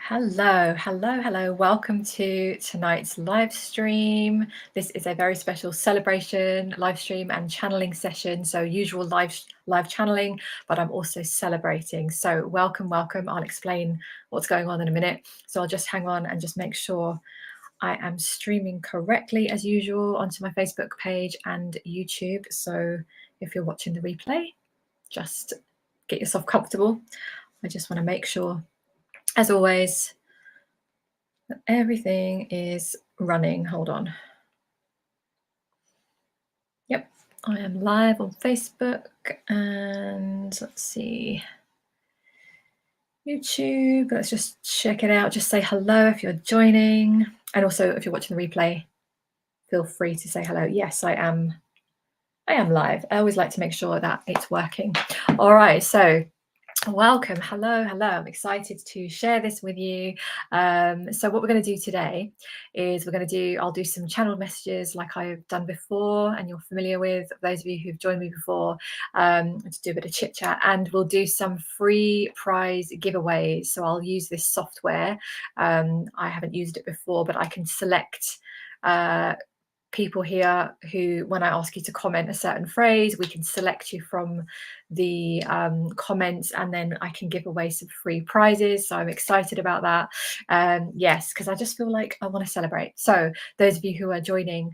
Hello. Welcome to tonight's live stream. This is a very special celebration, live stream and channeling session. So usual live channeling, but I'm also celebrating. So welcome. I'll explain what's going on in a minute. So I'll just hang on and just make sure I am streaming correctly as usual onto my Facebook page and YouTube. So if you're watching the replay, just get yourself comfortable. I just want to make sure, as always, everything is running. Hold on. Yep, I am live on Facebook and let's see, YouTube. Let's just check it out. Just say hello if you're joining. And also if you're watching the replay, feel free to say hello. Yes, I am live. I always like to make sure that it's working. All right, so welcome. Hello. I'm excited to share this with you. So what we're going to do today is I'll do some channeled messages like I've done before and you're familiar with, those of you who've joined me before, to do a bit of chit chat, and we'll do some free prize giveaways. So I'll use this software. I haven't used it before, but I can select people here who, when I ask you to comment a certain phrase, we can select you from the comments, and then I can give away some free prizes. So I'm excited about that. Yes, because I just feel like I want to celebrate. So those of you who are joining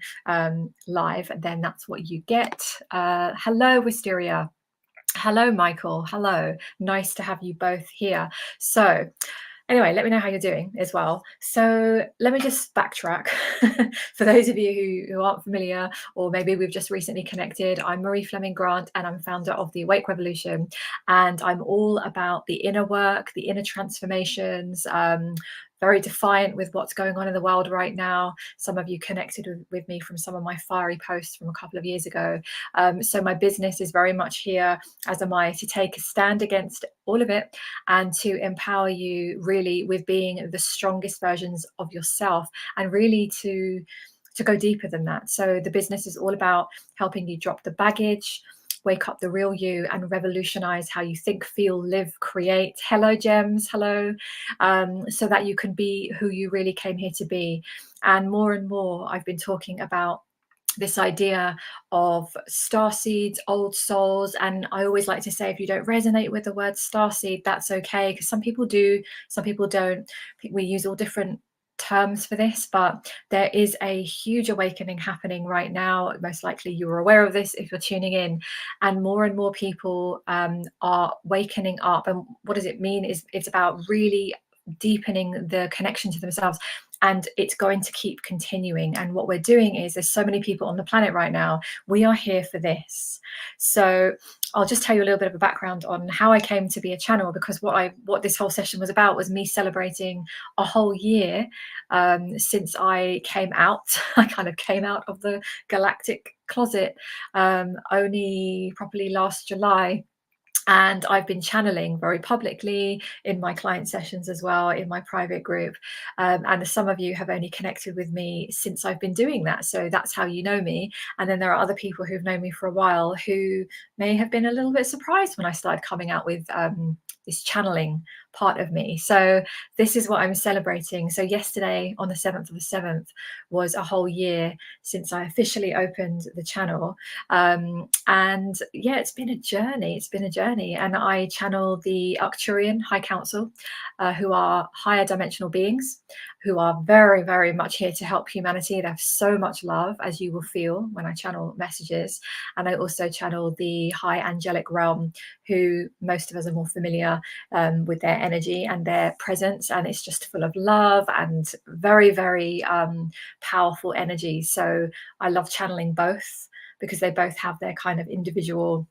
live, then that's what you get. Hello, Wisteria. Hello, Michael. Hello. Nice to have you both here. So anyway, let me know how you're doing as well. So let me just backtrack. For those of you who aren't familiar, or maybe we've just recently connected, I'm Marie Fleming Grant and I'm founder of the Awake Revolution. And I'm all about the inner work, the inner transformations, very defiant with what's going on in the world right now. Some of you connected with me from some of my fiery posts from a couple of years ago. So my business is very much here, as am I, to take a stand against all of it and to empower you really with being the strongest versions of yourself, and really to go deeper than that. So the business is all about helping you drop the baggage, wake up the real you, and revolutionize how you think, feel, live, create. Hello, Gems. Hello. So that you can be who you really came here to be. And more, I've been talking about this idea of star seeds, old souls. And I always like to say, if you don't resonate with the word star seed, that's okay, because some people do, some people don't. We use all different terms for this, but there is a huge awakening happening right now. Most likely you're aware of this if you're tuning in, and more people are wakening up. And what does it mean? It's about really deepening the connection to themselves, and it's going to keep continuing. And what we're doing is, there's so many people on the planet right now, we are here for this. So I'll just tell you a little bit of a background on how I came to be a channel, because what this whole session was about was me celebrating a whole year since I came out. I kind of came out of the galactic closet only probably last July. And I've been channeling very publicly in my client sessions as well, in my private group. And some of you have only connected with me since I've been doing that. So that's how you know me. And then there are other people who've known me for a while who may have been a little bit surprised when I started coming out with this channeling part of me. So this is what I'm celebrating. So yesterday, on the 7th of the 7th, was a whole year since I officially opened the channel. And yeah, it's been a journey. And I channel the Arcturian High Council, who are higher dimensional beings, who are very much here to help humanity. They have so much love, as you will feel when I channel messages. And I also channel the high angelic realm, who most of us are more familiar with their energy and their presence, and it's just full of love and very powerful energy. So I love channeling both, because they both have their kind of individual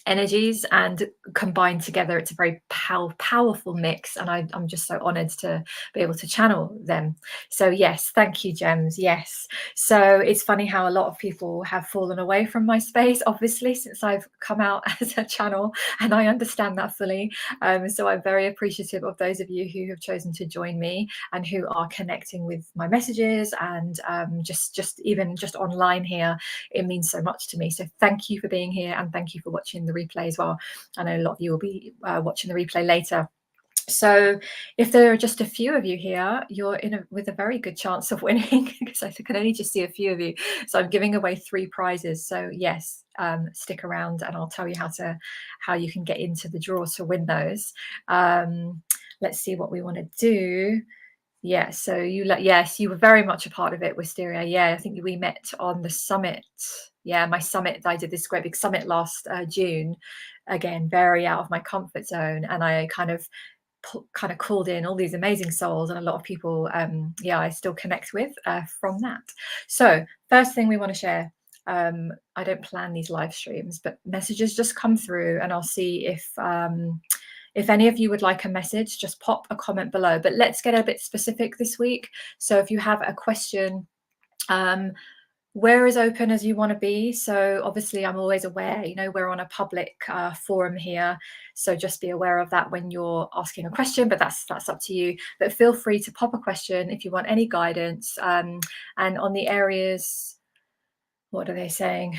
energies, and combined together it's a very powerful mix, and I'm just so honored to be able to channel them. So yes, thank you, Gems. Yes, so it's funny how a lot of people have fallen away from my space, obviously, since I've come out as a channel, and I understand that fully. So I'm very appreciative of those of you who have chosen to join me and who are connecting with my messages, and just even online here. It means so much to me. So thank you for being here, and thank you for watching the replay as well. I know a lot of you will be watching the replay later. So if there are just a few of you here, you're with a very good chance of winning because I can only just see a few of you. So I'm giving away 3 prizes. So yes, stick around and I'll tell you how you can get into the draw to win those. Let's see what we want to do. Yeah, so yes, you were very much a part of it, Wisteria. Yeah, I think we met on the summit. Yeah, my summit. I did this great big summit last June. Again, very out of my comfort zone, and I kind of called in all these amazing souls, and a lot of people I still connect with from that. So first thing we want to share, I don't plan these live streams, but messages just come through, and I'll see if any of you would like a message, just pop a comment below. But let's get a bit specific this week. So if you have a question, we're as open as you want to be. So obviously I'm always aware, we're on a public forum here. So just be aware of that when you're asking a question, but that's up to you. But feel free to pop a question if you want any guidance. And on the areas, what are they saying?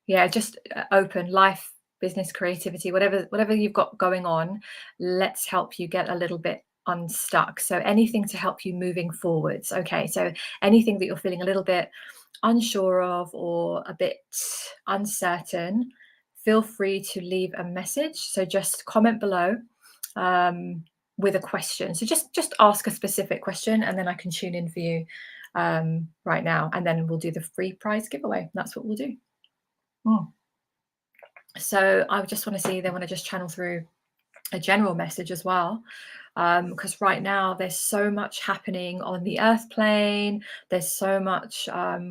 Yeah, just open life, business, creativity, whatever you've got going on, let's help you get a little bit unstuck. So anything to help you moving forwards. Okay, so anything that you're feeling a little bit unsure of or a bit uncertain, feel free to leave a message. So just comment below with a question. So just ask a specific question and then I can tune in for you right now, and then we'll do the free prize giveaway. That's what we'll do. So I just want to see, they want to just channel through a general message as well, because right now there's so much happening on the earth plane. There's so much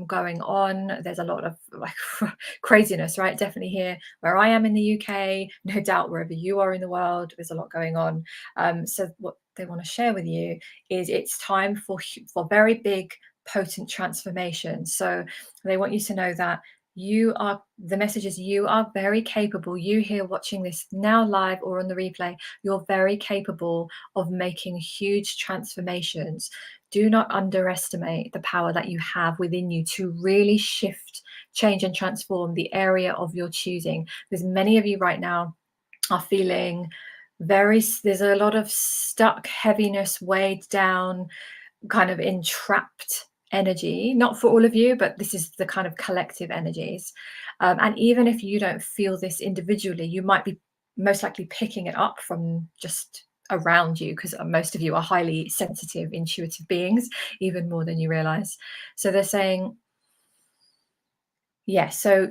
going on. There's a lot of like craziness, right? Definitely here where I am in the UK, no doubt wherever you are in the world, there's a lot going on. So what they want to share with you is it's time for very big, potent transformation. So they want you to know that the message is you are very capable. You here watching this now live or on the replay, you're very capable of making huge transformations. Do not underestimate the power that you have within you to really shift, change and transform the area of your choosing. Because many of you right now are feeling there's a lot of stuck, heaviness, weighed down, kind of entrapped energy. Not for all of you, but this is the kind of collective energies. And even if you don't feel this individually, you might be most likely picking it up from just around you, because most of you are highly sensitive, intuitive beings, even more than you realize. So they're saying, yeah, so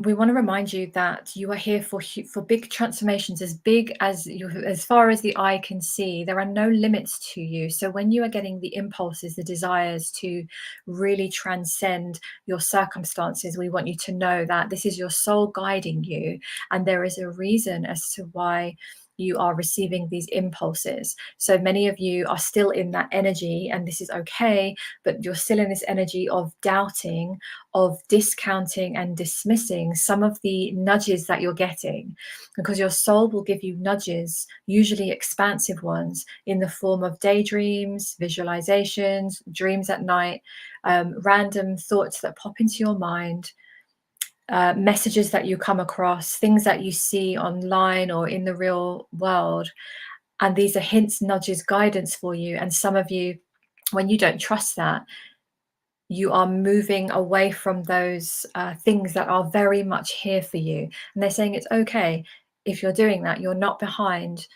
we want to remind you that you are here for big transformations, as big as as far as the eye can see. There are no limits to you. So when you are getting the impulses, the desires to really transcend your circumstances, we want you to know that this is your soul guiding you, and there is a reason as to why you are receiving these impulses. So many of you are still in that energy, and this is okay, but you're still in this energy of doubting, of discounting and dismissing some of the nudges that you're getting, because your soul will give you nudges, usually expansive ones, in the form of daydreams, visualizations, dreams at night, random thoughts that pop into your mind, messages that you come across, things that you see online or in the real world. And these are hints, nudges, guidance for you. And some of you, when you don't trust that, you are moving away from those things that are very much here for you. And they're saying it's okay if you're doing that. You're not behind.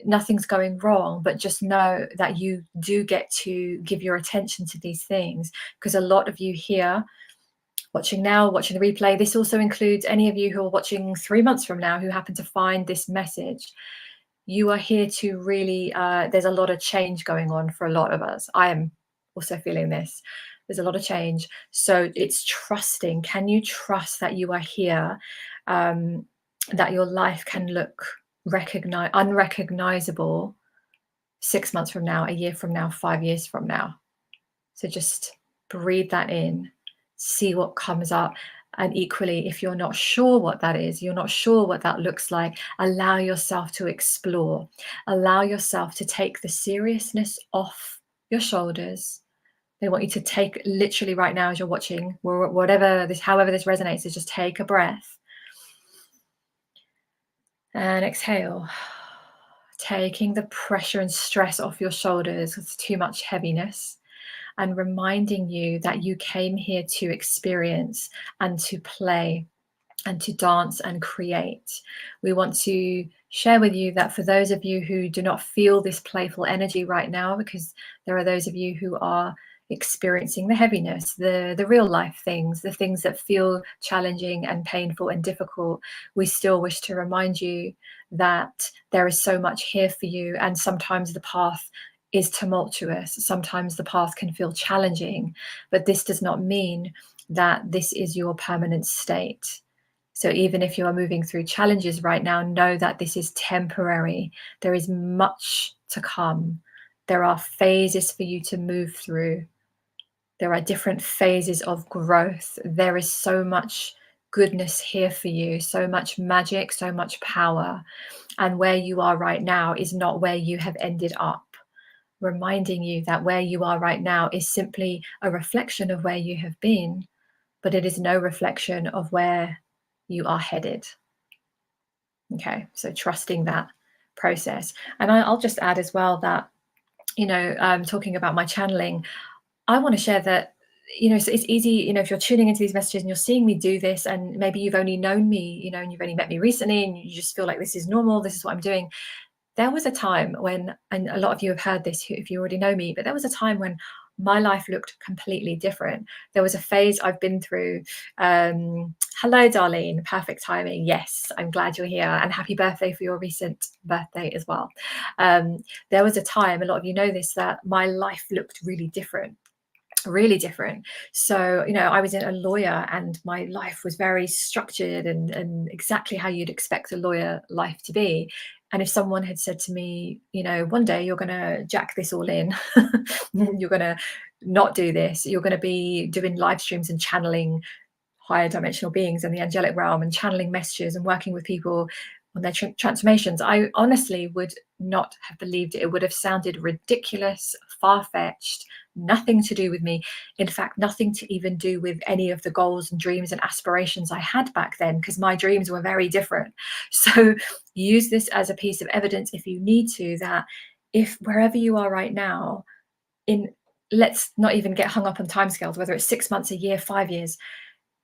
Nothing's going wrong, but just know that you do get to give your attention to these things, because a lot of you here watching now, watching the replay, this also includes any of you who are watching 3 months from now who happen to find this message. You are here to really, there's a lot of change going on for a lot of us. I am also feeling this. There's a lot of change. So it's trusting. Can you trust that you are here, that your life can look unrecognizable 6 months from now, a year from now, 5 years from now? So just breathe that in, see what comes up. And equally, if you're not sure what that is, you're not sure what that looks like, allow yourself to explore. Allow yourself to take the seriousness off your shoulders. They want you to take, literally right now as you're watching, however this resonates, is just take a breath and exhale. taking the pressure and stress off your shoulders with too much heaviness, and reminding you that you came here to experience and to play and to dance and create. We want to share with you that for those of you who do not feel this playful energy right now, because there are those of you who are experiencing the heaviness, the real life things, the things that feel challenging and painful and difficult, we still wish to remind you that there is so much here for you. And sometimes the path is tumultuous, sometimes the path can feel challenging, but this does not mean that this is your permanent state. So even if you are moving through challenges right now, know that this is temporary. There is much to come. There are phases for you to move through. There are different phases of growth. There is so much goodness here for you, so much magic, so much power. And where you are right now is not where you have ended up. Reminding you that where you are right now is simply a reflection of where you have been, but it is no reflection of where you are headed. Okay, so trusting that process. And I'll just add as well that, talking about my channeling, I want to share that, so it's easy, if you're tuning into these messages and you're seeing me do this, and maybe you've only known me, and you've only met me recently, and you just feel like this is normal, this is what I'm doing. There was a time when, and a lot of you have heard this if you already know me, but there was a time when my life looked completely different. There was a phase I've been through. Hello, Darlene. Perfect timing. Yes, I'm glad you're here. And happy birthday for your recent birthday as well. There was a time, a lot of you know this, that my life looked really different. Really different. So, I was a lawyer and my life was very structured and exactly how you'd expect a lawyer life to be. And if someone had said to me, one day you're going to jack this all in, you're going to not do this, you're going to be doing live streams and channeling higher dimensional beings in the angelic realm and channeling messages and working with people on their transformations, I honestly would not have believed it. It would have sounded ridiculous, far-fetched, nothing to do with me. In fact, nothing to even do with any of the goals and dreams and aspirations I had back then, because my dreams were very different. So use this as a piece of evidence if you need to, that if wherever you are right now, let's not even get hung up on timescales, whether it's 6 months, a year, 5 years,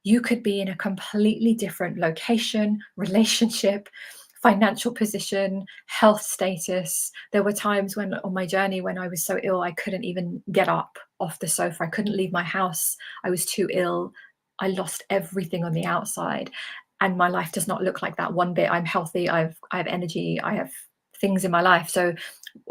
you could be in a completely different location, relationship, financial position, health status. There were times when on my journey when I was so ill, I couldn't even get up off the sofa. I couldn't leave my house. I was too ill. I lost everything on the outside. And my life does not look like that one bit. I'm healthy. I have energy. I have things in my life. So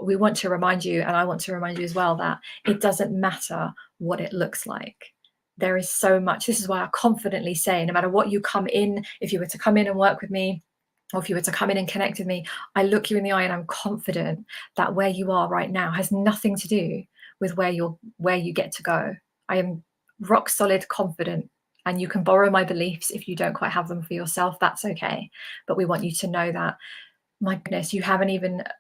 we want to remind you, and I want to remind you as well, that it doesn't matter what it looks like. There is so much. This is why I confidently say, no matter what you come in, if you were to come in and work with me, or if you were to come in and connect with me, I look you in the eye and I'm confident that where you are right now has nothing to do with where you get to go. I am rock solid confident, and you can borrow my beliefs if you don't quite have them for yourself. That's okay. But we want you to know that, my goodness,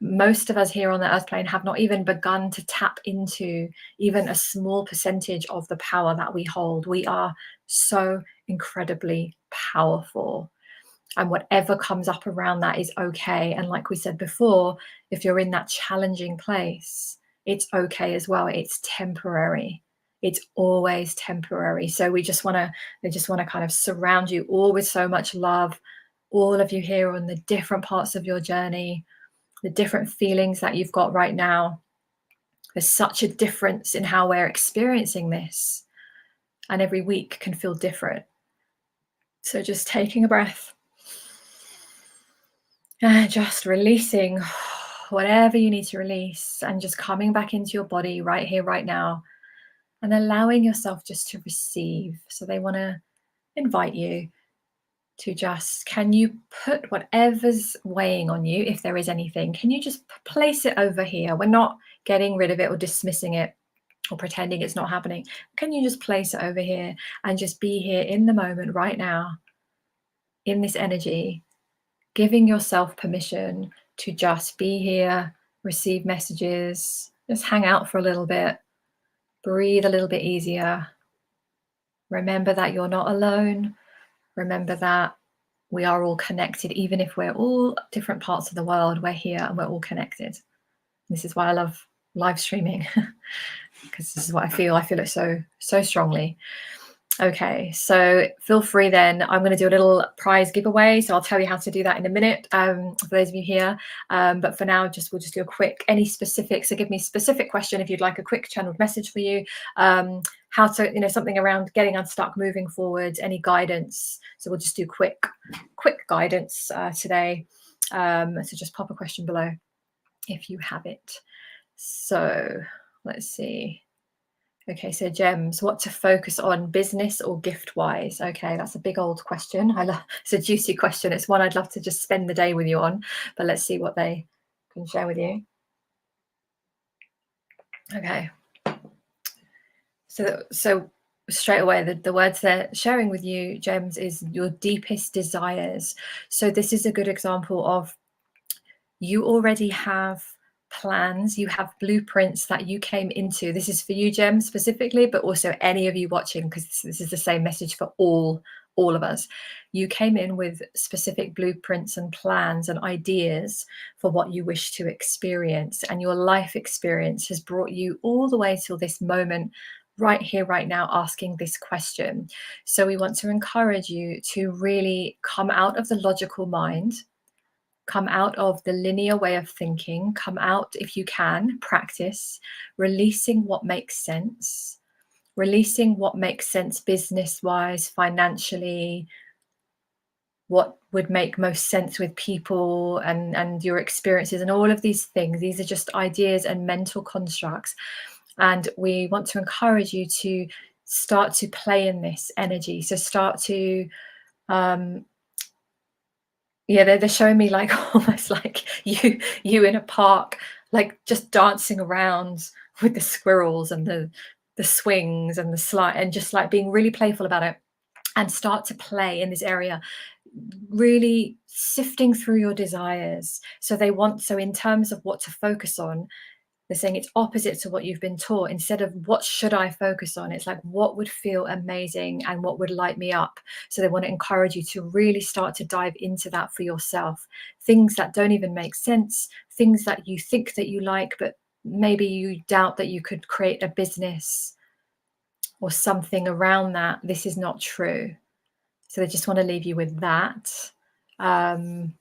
most of us here on the earth plane have not even begun to tap into even a small percentage of the power that we hold. We are so incredibly powerful. And whatever comes up around that is okay. And like we said before, if you're in that challenging place, it's okay as well. It's temporary. It's always temporary. So they just want to kind of surround you all with so much love. All of you here on the different parts of your journey, the different feelings that you've got right now. There's such a difference in how we're experiencing this. And every week can feel different. So just taking a breath. And just releasing whatever you need to release, and just coming back into your body right here, right now, and allowing yourself just to receive. So they want to invite you to just, can you put whatever's weighing on you, if there is anything, can you just place it over here? We're not getting rid of it or dismissing it or pretending it's not happening. Can you just place it over here and just be here in the moment right now, in this energy, giving yourself permission to just be here, receive messages, just hang out for a little bit, breathe a little bit easier. Remember that you're not alone. Remember that We are all connected, even if we're all different parts of the world, we're here and we're all connected. This is why I love live streaming, because this is what I feel it so strongly. Okay, so feel free then. I'm going to do a little prize giveaway, so I'll tell you how to do that in a minute, for those of you here. But for now, we'll just do a quick, any specifics. So give me a specific question if you'd like a quick channeled message for you. How to, something around getting unstuck, moving forward, any guidance. So we'll just do quick guidance today. So just pop a question below if you have it. So let's see. Okay, so gems, what to focus on, business or gift-wise? Okay, that's a big old question. It's a juicy question. It's one I'd love to just spend the day with you on, but let's see what they can share with you. Okay. So straight away, the words they're sharing with you, gems, is your deepest desires. So this is a good example of you already have plans, you have blueprints that you came into. This is for you, Gem, specifically, but also any of you watching, because this is the same message for all of us. You came in with specific blueprints and plans and ideas for what you wish to experience, and your life experience has brought you all the way till this moment, right here, right now, asking this question. So we want to encourage you to really come out of the logical mind, come out of the linear way of thinking, come out, if you can, practice releasing what makes sense, business-wise, financially, what would make most sense with people and your experiences and all of these things. These are just ideas and mental constructs. And we want to encourage you to start to play in this energy. So start to they're showing me like almost like you in a park, like just dancing around with the squirrels and the swings and the slide, and just like being really playful about it, and start to play in this area, really sifting through your desires. So in terms of what to focus on, they're saying it's opposite to what you've been taught. Instead of what should I focus on, it's like what would feel amazing and what would light me up. So they want to encourage you to really start to dive into that for yourself. Things that don't even make sense, things that you think that you like, but maybe you doubt that you could create a business or something around that. This is not true. So they just want to leave you with that. And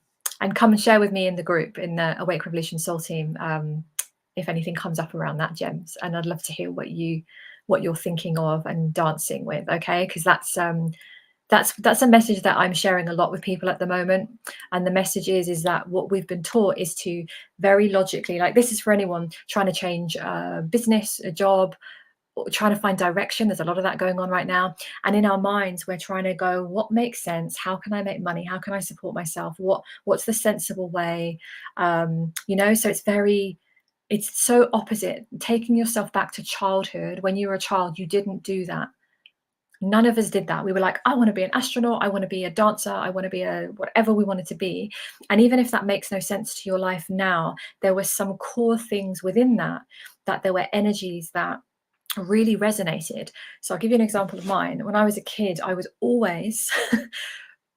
come and share with me in the group, in the Awake Revolution Soul Team, if anything comes up around that, gems. And I'd love to hear what you're thinking of and dancing with. Okay, because that's a message that I'm sharing a lot with people at the moment. And the message is that what we've been taught is to very logically, like this is for anyone trying to change a business, a job, or trying to find direction. There's a lot of that going on right now. And in our minds, we're trying to go, what makes sense? How can I make money? How can I support myself? What's the sensible way? So it's so opposite. Taking yourself back to childhood. When you were a child, you didn't do that. None of us did that. We were like, I want to be an astronaut. I want to be a dancer. I want to be a whatever we wanted to be. And even if that makes no sense to your life now, there were some core things within that there were energies that really resonated. So I'll give you an example of mine. When I was a kid, I was always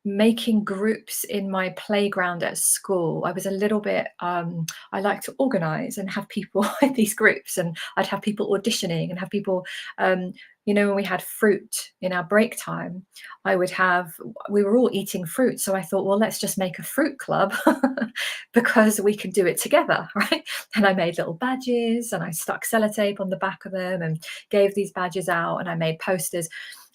making groups in my playground at school. I was a little bit, I like to organize and have people in these groups, and I'd have people auditioning and have people, when we had fruit in our break time, we were all eating fruit. So I thought, well, let's just make a fruit club because we could do it together, right? And I made little badges and I stuck sellotape on the back of them and gave these badges out, and I made posters.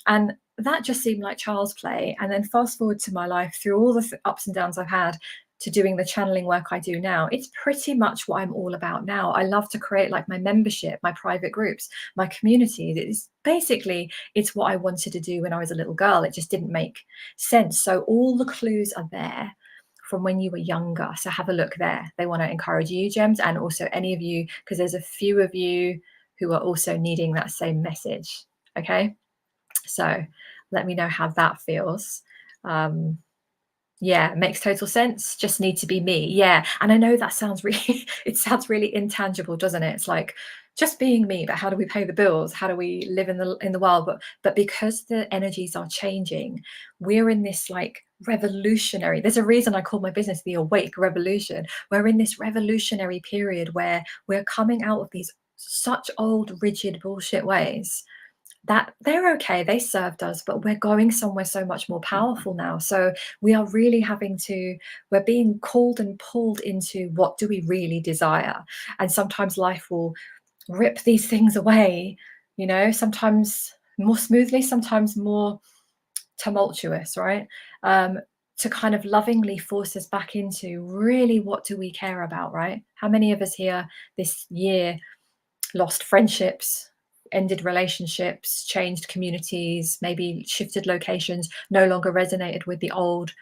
And that just seemed like child's play. And then fast forward to my life, through all the ups and downs I've had, to doing the channeling work I do now. It's pretty much what I'm all about now. I love to create like my membership, my private groups, my community. It's what I wanted to do when I was a little girl. It just didn't make sense. So all the clues are there from when you were younger. So have a look there. They want to encourage you, gems, and also any of you, because there's a few of you who are also needing that same message. Okay. So let me know how that feels. Yeah, makes total sense. Just need to be me. Yeah. And I know that sounds it sounds really intangible, doesn't it? It's like just being me, but how do we pay the bills? How do we live in the world? But because the energies are changing, we're in this like revolutionary. There's a reason I call my business the Awake Revolution. We're in this revolutionary period where we're coming out of these such old, rigid bullshit ways that they're okay, they served us, but we're going somewhere so much more powerful now. So we are really having to, we're being called and pulled into what do we really desire. And sometimes life will rip these things away, sometimes more smoothly, sometimes more tumultuous, right? To kind of lovingly force us back into really what do we care about, right? How many of us here this year lost friendships, ended relationships, changed communities, maybe shifted locations, no longer resonated with the old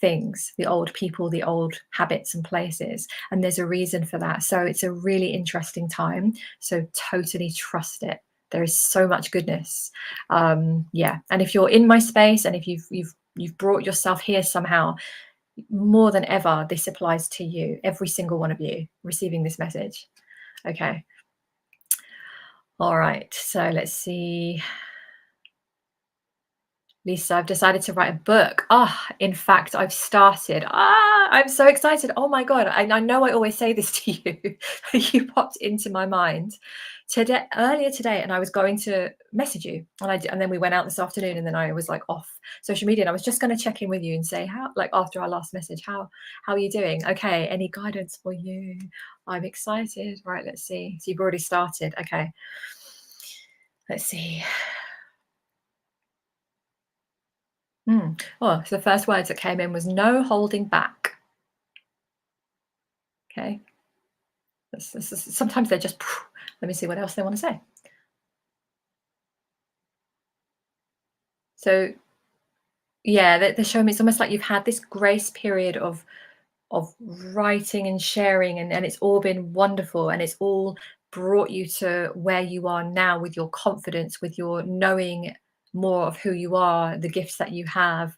things, the old people, the old habits and places. And there's a reason for that. So it's a really interesting time. So totally trust it. There is so much goodness. Yeah. And if you're in my space and if you've brought yourself here somehow, more than ever, this applies to you, every single one of you receiving this message. Okay. All right. So let's see. Lisa, I've decided to write a book. In fact, I've started. I'm so excited. Oh my God. I know I always say this to you. You popped into my mind earlier today, and I was going to message you. And then we went out this afternoon, and then I was like off social media. And I was just going to check in with you and say, how, like after our last message, how are you doing? Okay. Any guidance for you? I'm excited. Right. Let's see. So you've already started. Okay. Let's see. Oh, so the first words that came in was no holding back. Okay. Sometimes they're just, let me see what else they want to say. So yeah, they're showing me it's almost like you've had this grace period of writing and sharing, and it's all been wonderful, and it's all brought you to where you are now with your confidence, with your knowing more of who you are, the gifts that you have,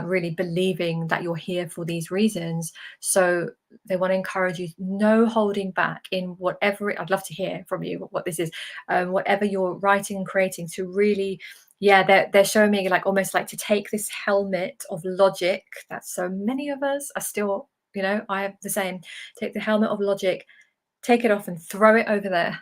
really believing that you're here for these reasons. So they want to encourage you, no holding back in whatever I'd love to hear from you what this is, whatever you're writing and creating, to really, yeah, they're showing me like almost like to take this helmet of logic that so many of us are still, I have the same, take the helmet of logic, take it off and throw it over there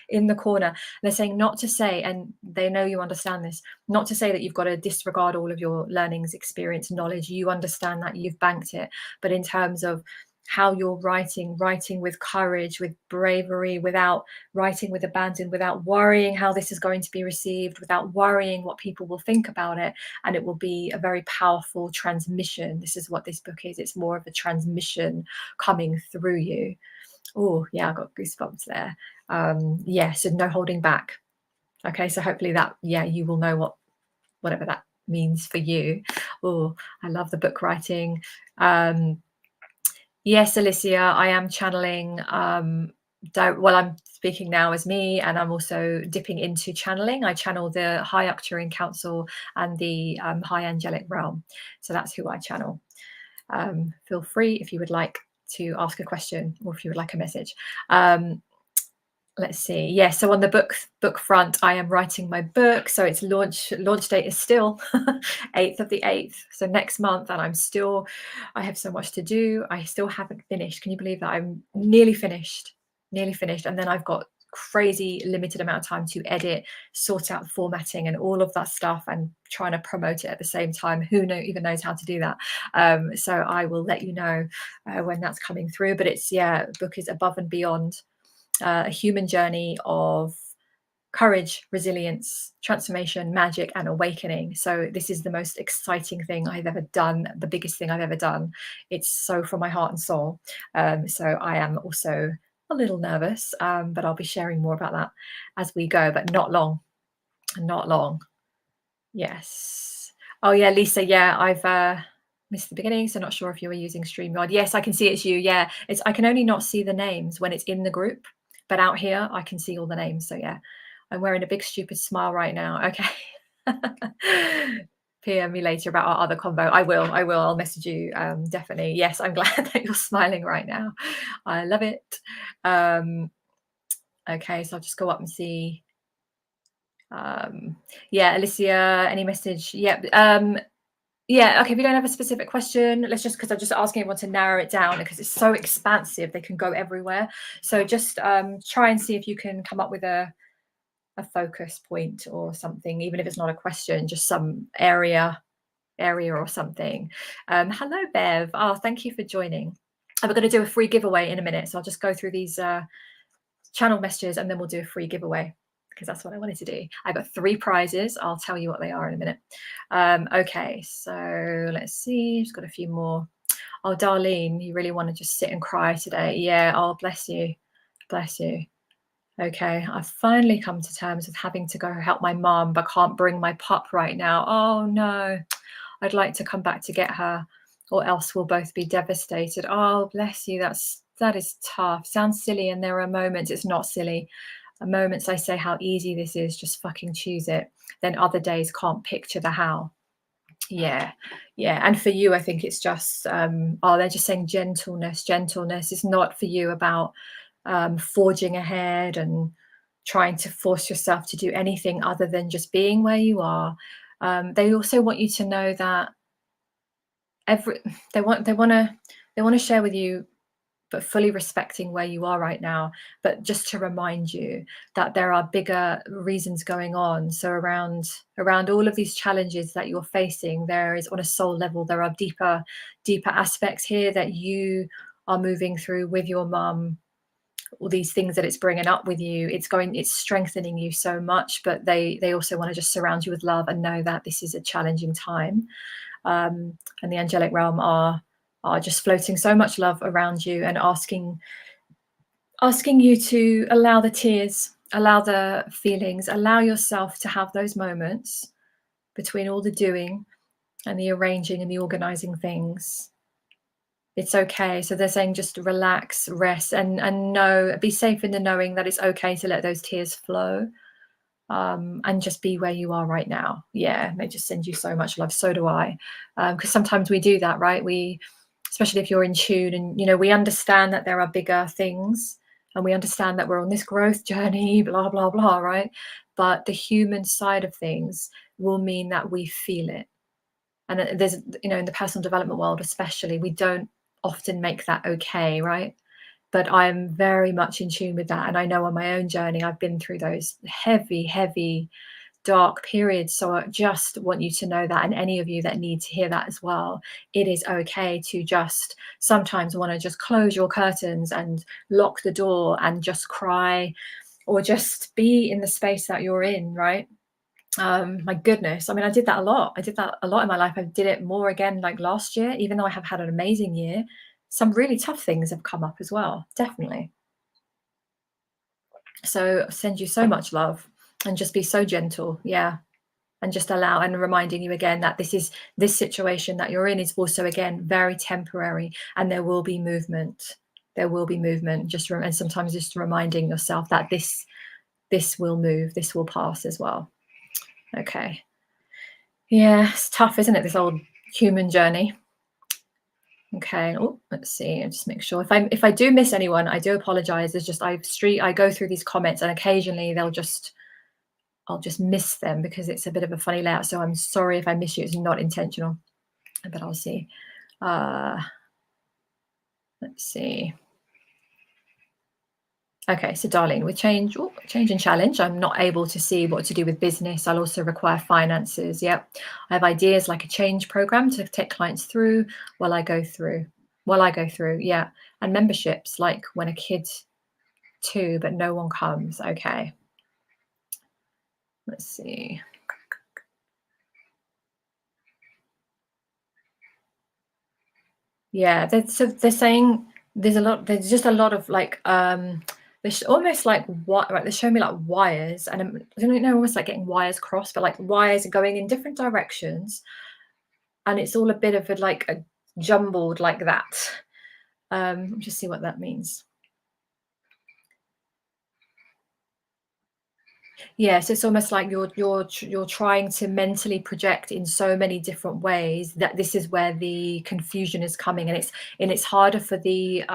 in the corner. And they're saying not to say, and they know you understand this, not to say that you've got to disregard all of your learnings, experience, knowledge. You understand that, you've banked it. But in terms of how you're writing with courage, with bravery, without writing with abandon, without worrying how this is going to be received, without worrying what people will think about it. And it will be a very powerful transmission. This is what this book is. It's more of a transmission coming through you. Oh, yeah, I got goosebumps there. Yeah, so no holding back. Okay, so hopefully that, yeah, you will know whatever that means for you. Oh, I love the book writing. Yes, Alicia, I am channeling. I'm speaking now as me, and I'm also dipping into channeling. I channel the High Arcturian Council and the High Angelic Realm. So that's who I channel. Feel free if you would like to ask a question or if you would like a message. Let's see. Yeah, so on the book front, I am writing my book. So its launch date is still 8th of the 8th. So next month, and I have so much to do. I still haven't finished. Can you believe that? I'm nearly finished. And then I've got crazy limited amount of time to edit, sort out the formatting and all of that stuff, and trying to promote it at the same time. Who even knows how to do that? So I will let you know when that's coming through. But it's, yeah, the book is above and beyond a human journey of courage, resilience, transformation, magic, and awakening. So this is the most exciting thing I've ever done, the biggest thing I've ever done. It's so from my heart and soul. So I am also a little nervous, but I'll be sharing more about that as we go, but not long. Yes. Oh yeah, Lisa, yeah, I've missed the beginning, so not sure if you were using StreamYard. Yes, I can see it's you. Yeah, I can only not see the names when it's in the group, but out here I can see all the names. So yeah, I'm wearing a big stupid smile right now. Okay. PM me later about our other convo. I will. I'll message you. Definitely. Yes, I'm glad that you're smiling right now. I love it. Okay, so I'll just go up and see. Yeah, Alicia, any message? Yep. Yeah, okay, if you don't have a specific question, let's just, because I'm just asking everyone to narrow it down because it's so expansive, they can go everywhere. So just try and see if you can come up with a focus point or something, even if it's not a question, just some area or something. Hello, Bev. Oh, thank you for joining. And we're going to do a free giveaway in a minute. So I'll just go through these channel messages and then we'll do a free giveaway because that's what I wanted to do. I got 3 prizes. I'll tell you what they are in a minute. Okay, so let's see. Just got a few more. Oh, Darlene, you really want to just sit and cry today? Yeah. Oh, bless you. Bless you. Okay, I've finally come to terms with having to go help my mum, but can't bring my pup right now. Oh no, I'd like to come back to get her, or else we'll both be devastated. Oh, bless you. That is tough. Sounds silly, and there are moments it's not silly. Moments I say how easy this is, just fucking choose it. Then other days can't picture the how. Yeah, yeah. And for you, I think it's just they're just saying gentleness. Gentleness is not for you about forging ahead and trying to force yourself to do anything other than just being where you are. They also want you to know that they want to share with you, but fully respecting where you are right now, but just to remind you that there are bigger reasons going on. So around all of these challenges that you're facing, there is, on a soul level, there are deeper aspects here that you are moving through with your mum. All these things that it's bringing up with you, it's strengthening you so much, but they also want to just surround you with love and know that this is a challenging time. And the angelic realm are just floating so much love around you and asking you to allow the tears, allow the feelings, allow yourself to have those moments between all the doing and the arranging and the organizing things. It's okay. So they're saying just relax, rest, and know, be safe in the knowing that it's okay to let those tears flow. And just be where you are right now. Yeah, they just send you so much love. So do I, because sometimes we do that, right? Especially if you're in tune, and we understand that there are bigger things, and we understand that we're on this growth journey, blah blah blah, right? But the human side of things will mean that we feel it, and there's, in the personal development world especially, we don't often make that okay, right? But I'm very much in tune with that. And I know on my own journey, I've been through those heavy, dark periods. So I just want you to know that, and any of you that need to hear that as well, it is okay to just sometimes want to just close your curtains and lock the door and just cry, or just be in the space that you're in, right? My goodness. I mean, I did that a lot. In my life. I did it more again like last year, even though I have had an amazing year. Some really tough things have come up as well, definitely. So send you so much love, and just be so gentle. Yeah. And just allow, and reminding you again that this situation that you're in is also, again, very temporary, and there will be movement. And sometimes just reminding yourself that this will move, this will pass as well. Okay. Yeah, it's tough, isn't it, this old human journey? Okay. Oh, let's see. I'll just make sure. If I do miss anyone, I do apologize. There's just I go through these comments, and occasionally I'll just miss them because it's a bit of a funny layout. So I'm sorry if I miss you. It's not intentional, but I'll see. Let's see. Okay, so Darlene, with change and challenge, I'm not able to see what to do with business. I'll also require finances. Yep. I have ideas like a change program to take clients through while I go through. Yeah. And memberships, like when a kid too, but no one comes. Okay. Let's see. Yeah, they're saying there's just a lot of like there's almost like what, right, they show me like wires, and I don't know, almost like getting wires crossed, but like wires going in different directions, and it's all a bit of a jumbled like that. Just see what that means. Yes, it's almost like you're trying to mentally project in so many different ways that this is where the confusion is coming, and it's harder for the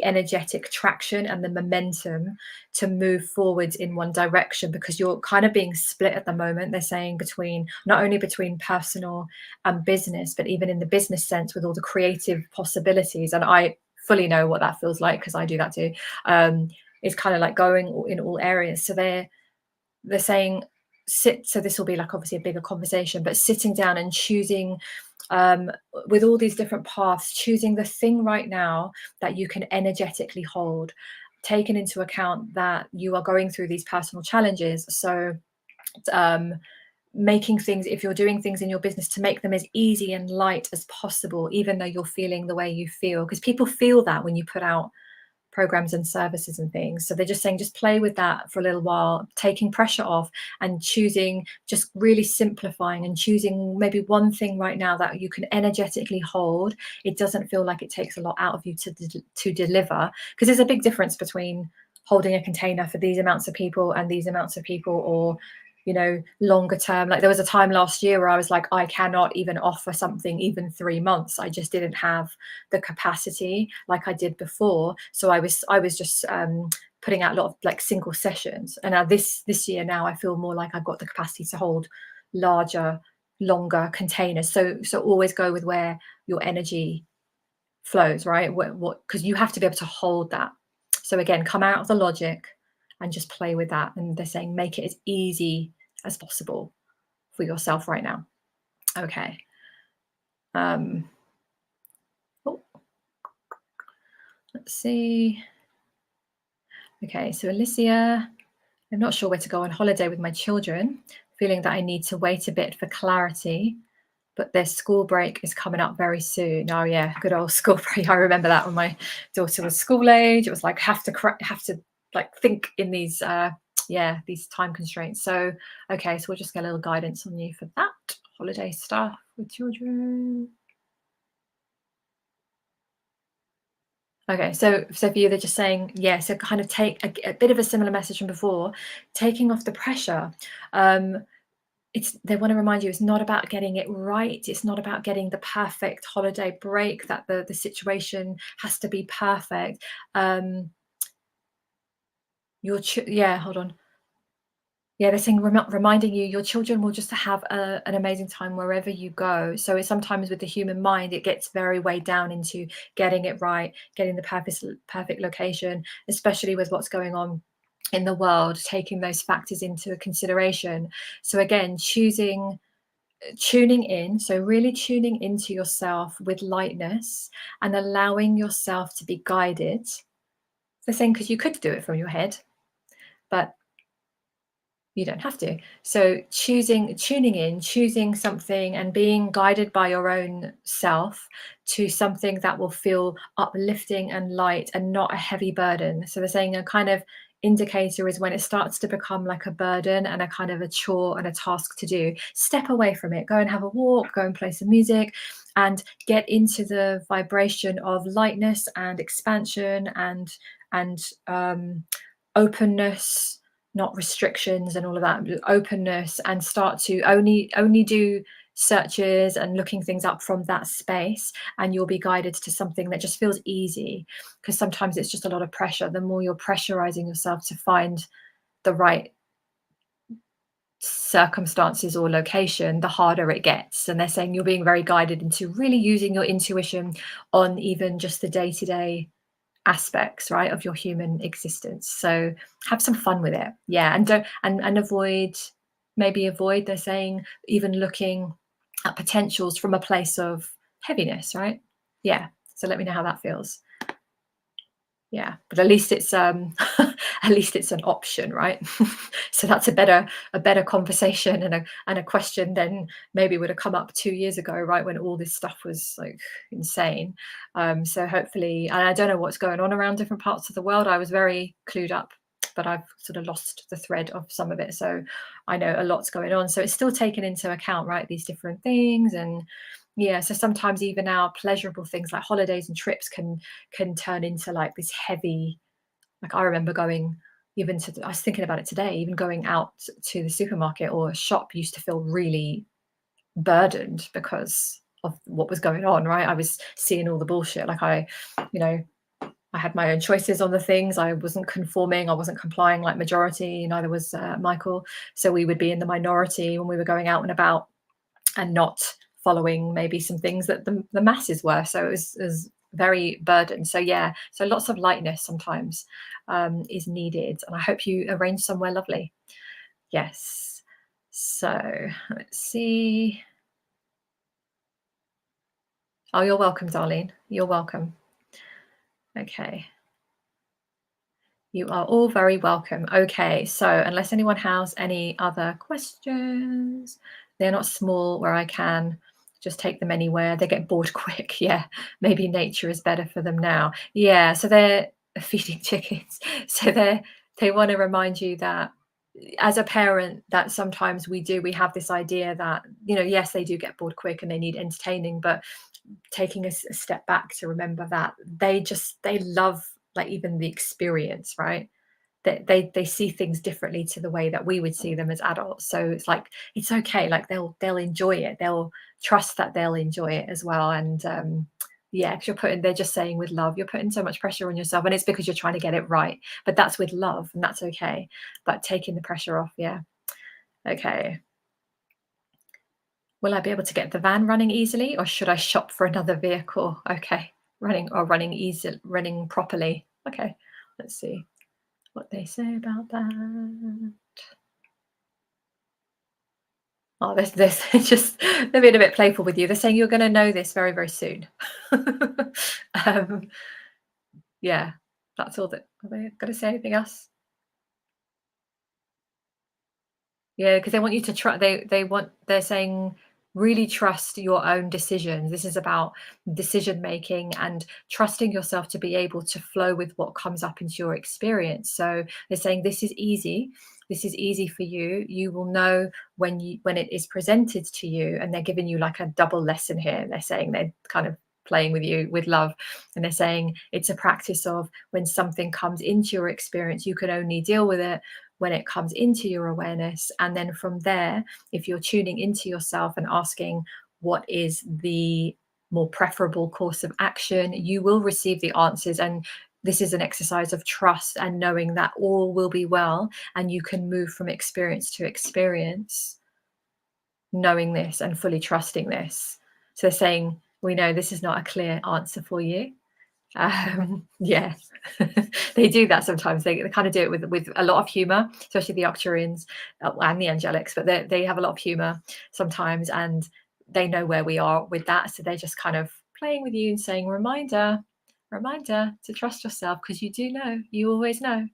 energetic traction and the momentum to move forwards in one direction, because you're kind of being split at the moment. They're saying between, not only between personal and business, but even in the business sense with all the creative possibilities. And I fully know what that feels like because I do that too. It's kind of like going in all areas. So they're saying sit, so this will be like obviously a bigger conversation, but sitting down and choosing, um with all these different paths, choosing the thing right now that you can energetically hold, taking into account that you are going through these personal challenges. So um making things, if you're doing things in your business, to make them as easy and light as possible, even though you're feeling the way you feel, because people feel that when you put out programs and services and things. So they're just saying, just play with that for a little while, taking pressure off and choosing, just really simplifying and choosing maybe one thing right now that you can energetically hold. It doesn't feel like it takes a lot out of you to deliver, because there's a big difference between holding a container for these amounts of people and these amounts of people, or longer term. Like there was a time last year where I was like, I cannot even offer something even 3 months. I just didn't have the capacity like I did before. So I was just putting out a lot of like single sessions. And now this year, now I feel more like I've got the capacity to hold larger, longer containers. So always go with where your energy flows, right? What because you have to be able to hold that. So again, come out of the logic and just play with that. And they're saying make it as easy as possible for yourself right now. Okay. Um, oh, let's see. Okay, so Alicia, I'm not sure where to go on holiday with my children, feeling that I need to wait a bit for clarity, but their school break is coming up very soon. Oh yeah, good old school break. I remember that when my daughter was school age. It was like have to like think in these these time constraints. So okay, so we'll just get a little guidance on you for that holiday stuff with children. Okay, so for you, they're just saying, yeah, so kind of take a bit of a similar message from before, taking off the pressure. Um, it's They want to remind you it's not about getting it right. It's not about getting the perfect holiday break, that the situation has to be perfect. Yeah, hold on. Yeah, they're saying reminding you your children will just have an amazing time wherever you go. So it's sometimes with the human mind, it gets very weighed down into getting it right, getting the perfect location, especially with what's going on in the world, taking those factors into consideration. So again, tuning in, so really tuning into yourself with lightness and allowing yourself to be guided. The thing, because you could do it from your head, but you don't have to. So tuning in, choosing something and being guided by your own self to something that will feel uplifting and light and not a heavy burden. So they're saying a kind of indicator is when it starts to become like a burden and a kind of a chore and a task to do. Step away from it, go and have a walk, go and play some music, and get into the vibration of lightness and expansion and openness, not restrictions and all of that, openness, and start to only do searches and looking things up from that space, and you'll be guided to something that just feels easy, because sometimes it's just a lot of pressure. The more you're pressurizing yourself to find the right circumstances or location, the harder it gets. And they're saying you're being very guided into really using your intuition on even just the day-to-day aspects, right, of your human existence. So have some fun with it. Yeah, and don't and avoid, they're saying, even looking at potentials from a place of heaviness, right? Yeah. So let me know how that feels. Yeah, but at least it's at least it's an option, right? So that's a better conversation and a question than maybe would have come up 2 years ago, right, when all this stuff was like insane. So hopefully, and I don't know what's going on around different parts of the world. I was very clued up, but I've sort of lost the thread of some of it. So I know a lot's going on. So it's still taken into account, right, these different things. And yeah, so sometimes even our pleasurable things like holidays and trips can turn into like this heavy, like I remember going even I was thinking about it today, even going out to the supermarket or a shop used to feel really burdened because of what was going on, right? I was seeing all the bullshit. Like you know, I had my own choices on the things. I wasn't conforming. I wasn't complying like majority. Neither was Michael. So we would be in the minority when we were going out and about and not following maybe some things that the masses were. So it was very burdened. So yeah, so lots of lightness sometimes is needed. And I hope you arrange somewhere lovely. Yes. So let's see. Oh, you're welcome, Darlene. You're welcome. Okay. You are all very welcome. Okay, so unless anyone has any other questions, they're not small where I can just take them anywhere. They get bored quick. Yeah, maybe nature is better for them now. Yeah, so they're feeding chickens. So they want to remind you that as a parent, that sometimes we have this idea that, yes, they do get bored quick and they need entertaining, but taking a step back to remember that they love, like, even the experience, right? They see things differently to the way that we would see them as adults. So it's like, it's okay, like they'll enjoy it, they'll trust that they'll enjoy it as well. And yeah, because they're just saying with love, you're putting so much pressure on yourself, and it's because you're trying to get it right, but that's with love and that's okay. But taking the pressure off. Yeah. Okay. Will I be able to get the van running easily, or should I shop for another vehicle? Okay. Running properly. Okay. Let's see what they say about that. Oh, this just, they're being a bit playful with you. They're saying you're going to know this very, very soon. um, yeah, that's all that. Are they going to say anything else? Yeah, because they want you to try. They're saying really trust your own decisions. This is about decision making and trusting yourself to be able to flow with what comes up into your experience. So they're saying this is easy. This is easy for you. You will know when it is presented to you, and they're giving you like a double lesson here. They're saying they're kind of playing with you with love, and they're saying it's a practice of when something comes into your experience, you can only deal with it when it comes into your awareness. And then from there, if you're tuning into yourself and asking what is the more preferable course of action, you will receive the answers. And this is an exercise of trust and knowing that all will be well, and you can move from experience to experience, knowing this and fully trusting this. So they're saying, we know this is not a clear answer for you. Yeah, they do that sometimes. They kind of do it with a lot of humor, especially the Arcturians and the angelics, but they have a lot of humor sometimes, and they know where we are with that. So they're just kind of playing with you and saying, reminder to trust yourself, because you do know, you always know.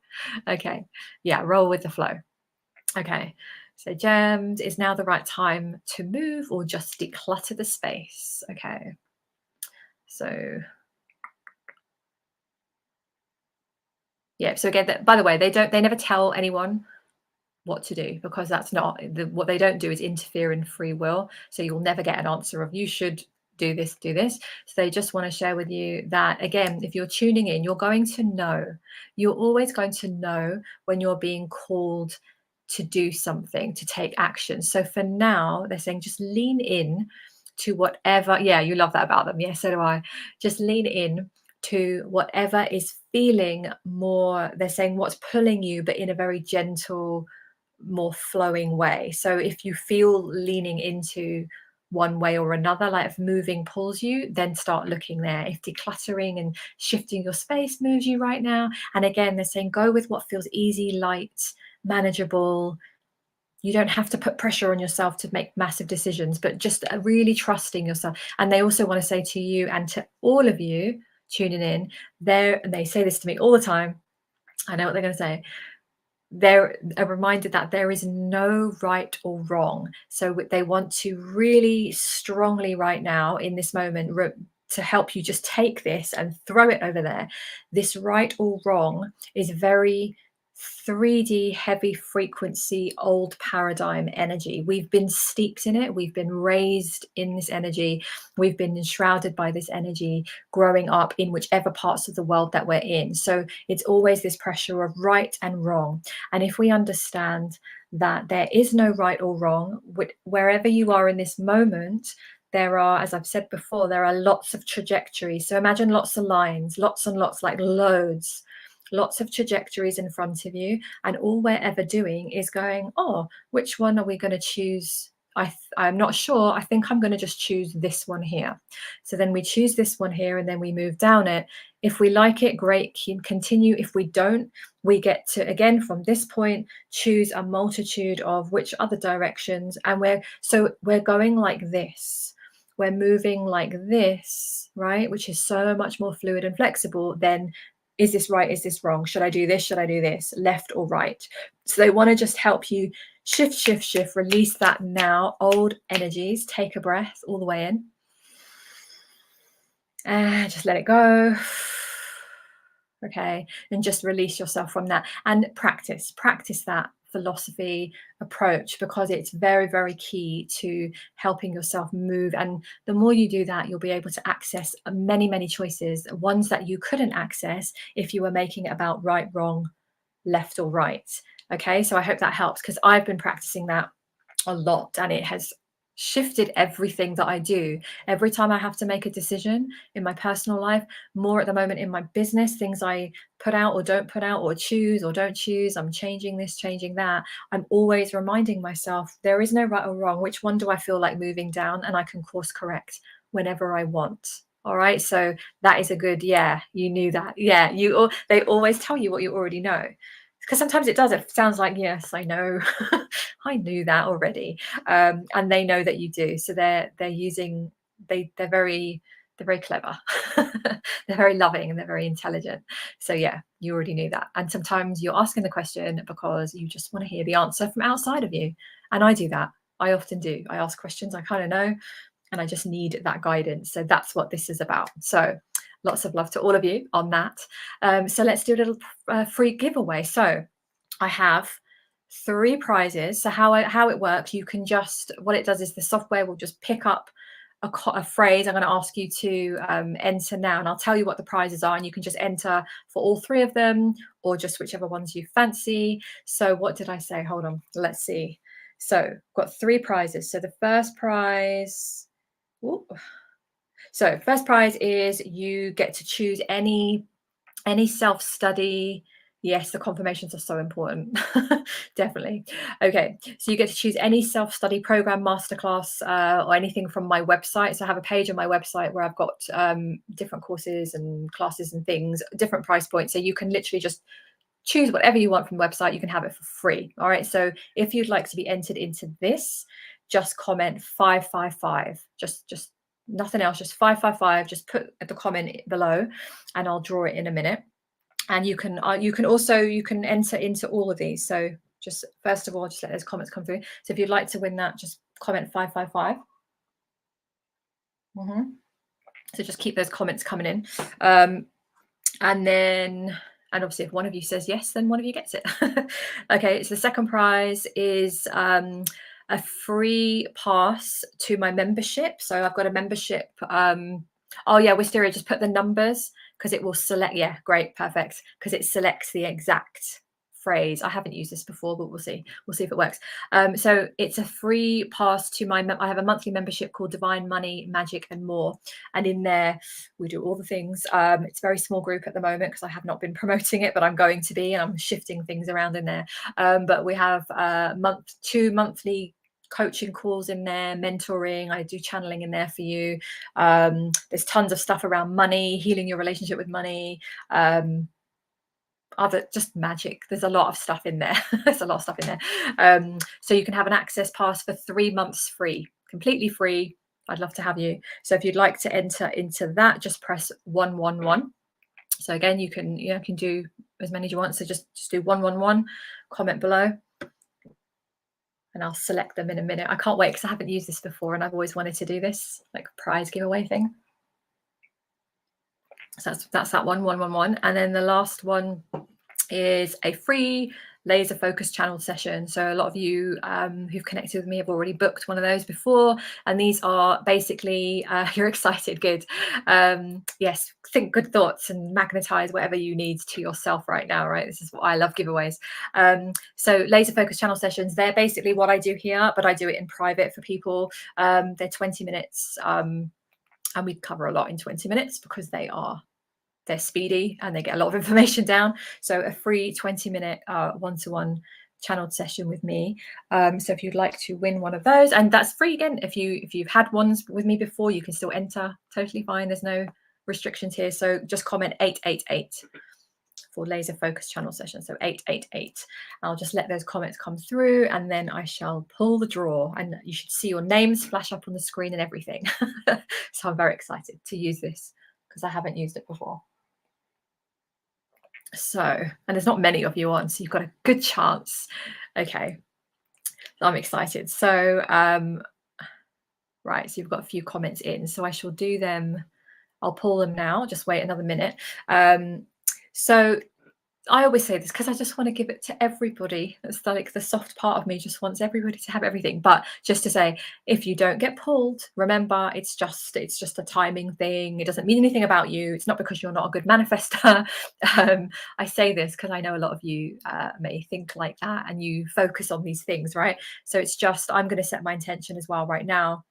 Okay. Yeah, roll with the flow. Okay. So gems, is now the right time to move or just declutter the space? Okay. So yeah, so again, by the way, they never tell anyone what to do, because that's not what they don't do is interfere in free will. So you'll never get an answer of you should do this, do this. So they just want to share with you that, again, if you're tuning in, you're going to know, you're always going to know when you're being called to do something, to take action. So for now, they're saying just lean in to whatever. Yeah, you love that about them. Yeah, so do I. Just lean in to whatever is feeling more. They're saying what's pulling you, but in a very gentle, more flowing way. So if you feel leaning into one way or another, like if moving pulls you, then start looking there. If decluttering and shifting your space moves you right now, and again, they're saying go with what feels easy, light, manageable. You don't have to put pressure on yourself to make massive decisions, but just really trusting yourself. And they also want to say to you and to all of you tuning in there, and they say this to me all the time, I know what they're going to say, they're a reminder that there is no right or wrong. So they want to really strongly right now in this moment to help you just take this and throw it over there. This right or wrong is very 3D heavy frequency old paradigm energy. We've been steeped in it. We've been raised in this energy. We've been enshrouded by this energy growing up in whichever parts of the world that we're in. So it's always this pressure of right and wrong. And if we understand that there is no right or wrong, wherever you are in this moment, there are, as I've said before, there are lots of trajectories. So imagine lots of lines, lots and lots, like loads, lots of trajectories in front of you. And all we're ever doing is going, oh, which one are we going to choose? I'm not sure. I think I'm going to just choose this one here. So then we choose this one here and then we move down it. If we like it, great, continue. If we don't, we get to, again, from this point, choose a multitude of which other directions. And we're going like this. We're moving like this, right? Which is so much more fluid and flexible than, is this right? Is this wrong? Should I do this? Should I do this? Left or right? So they want to just help you shift, release that now. Old energies, take a breath all the way in. And just let it go. Okay. And just release yourself from that and practice that philosophy approach, because it's very, very key to helping yourself move. And the more you do that, you'll be able to access many, many choices, ones that you couldn't access if you were making it about right, wrong, left or right. Okay, so I hope that helps, because I've been practicing that a lot and it has shifted everything that I do. Every time I have to make a decision in my personal life, more at the moment in my business, things I put out or don't put out, or choose or don't choose, I'm changing this, changing that. I'm always reminding myself there is no right or wrong. Which one do I feel like moving down? And I can course correct whenever I want. All right. So that is a good, yeah, you knew that. Yeah, they always tell you what you already know. Because sometimes it does. It sounds like, yes, I know. I knew that already. And they know that you do. So they're very clever. They're very loving and they're very intelligent. So yeah, you already knew that. And sometimes you're asking the question because you just want to hear the answer from outside of you. And I do that. I often do. I ask questions I kind of know, and I just need that guidance. So that's what this is about. So lots of love to all of you on that. So let's do a little free giveaway. So I have 3 prizes. So how it works, you can just, what it does is the software will just pick up a phrase I'm going to ask you to enter now, and I'll tell you what the prizes are, and you can just enter for all 3 of them or just whichever ones you fancy. So what did I say? Hold on, let's see. So got 3 prizes. So the first prize, so first prize is you get to choose any self-study. Yes, the confirmations are so important. Definitely. Okay, so you get to choose any self-study program, masterclass, or anything from my website. So I have a page on my website where I've got different courses and classes and things, different price points. So you can literally just choose whatever you want from the website. You can have it for free. All right. So if you'd like to be entered into this, just comment 555. Just nothing else. Just 555. Just put the comment below, and I'll draw it in a minute. And you can enter into all of these. So just first of all, just let those comments come through. So if you'd like to win that, just comment 555. So just keep those comments coming in. And obviously if one of you says yes, then one of you gets it. Okay, so the second prize is a free pass to my membership. So I've got a membership. Oh yeah, Wisteria, just put the numbers, because it will select. Yeah, great, perfect, because it selects the exact phrase. I haven't used this before, but we'll see if it works. So it's a free pass to I have a monthly membership called Divine Money, Magic and More, and in there we do all the things. It's a very small group at the moment because I have not been promoting it, but I'm going to be, and I'm shifting things around in there. But we have 2 monthly coaching calls in there, mentoring. I do channeling in there for you. There's tons of stuff around money, healing your relationship with money, other just magic. There's a lot of stuff in there. There's a lot of stuff in there. So you can have an access pass for 3 months free, completely free. I'd love to have you. So if you'd like to enter into that, just press 111. So again, you can do as many as you want. So just do 111, comment below, and I'll select them in a minute. I can't wait because I haven't used this before and I've always wanted to do this, like prize giveaway thing. So that's that 111. And then the last one is a free laser focus channel session. So a lot of you who've connected with me have already booked one of those before, and these are basically you're excited, good. Yes, think good thoughts and magnetize whatever you need to yourself right now, right? This is what I love, giveaways. So laser focus channel sessions, they're basically what I do here, but I do it in private for people. They're 20 minutes and we cover a lot in 20 minutes because they're speedy and they get a lot of information down. So a free 20-minute one-to-one channeled session with me. So if you'd like to win one of those, and that's free again, if you've had ones with me before, you can still enter, totally fine. There's no restrictions here. So just comment 888 for laser focus channel session. So 888. I'll just let those comments come through and then I shall pull the draw, and you should see your names flash up on the screen and everything. So I'm very excited to use this because I haven't used it before. So, and there's not many of you on, so you've got a good chance. Okay, I'm excited. So, right, so you've got a few comments in, so I shall do them. I'll pull them now. Just wait another minute. So I always say this because I just want to give it to everybody. It's like the soft part of me just wants everybody to have everything. But just to say, if you don't get pulled, remember it's just a timing thing. It doesn't mean anything about you. It's not because you're not a good manifester. I say this because I know a lot of you may think like that and you focus on these things, right? So it's just, I'm going to set my intention as well right now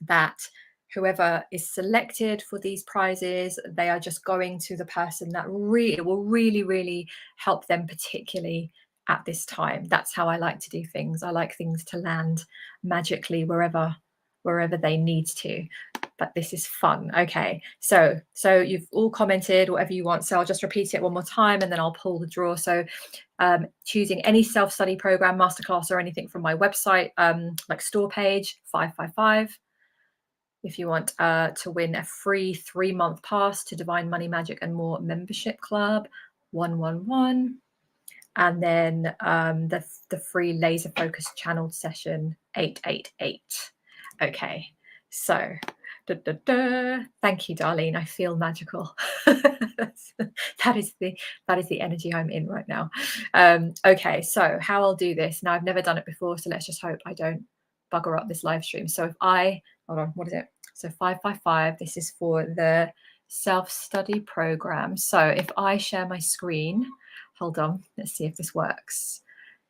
that whoever is selected for these prizes, they are just going to the person that will really help them, particularly at this time. That's how I like to do things. I like things to land magically wherever they need to. But this is fun. Okay, so you've all commented whatever you want, so I'll just repeat it one more time and then I'll pull the draw. So choosing any self-study program, masterclass, or anything from my website, like store page, 555. If you want to win a free 3-month pass to Divine Money Magic and More membership club, 111. And then the free laser focus channeled session, 888. Okay, so thank you, Darlene. I feel magical. that is the energy I'm in right now. Okay, so how I'll do this now. I've never done it before, so let's just hope I don't bugger up this live stream. So if I hold on, what is it? So 555. This is for the self-study program. So if I share my screen, hold on, let's see if this works.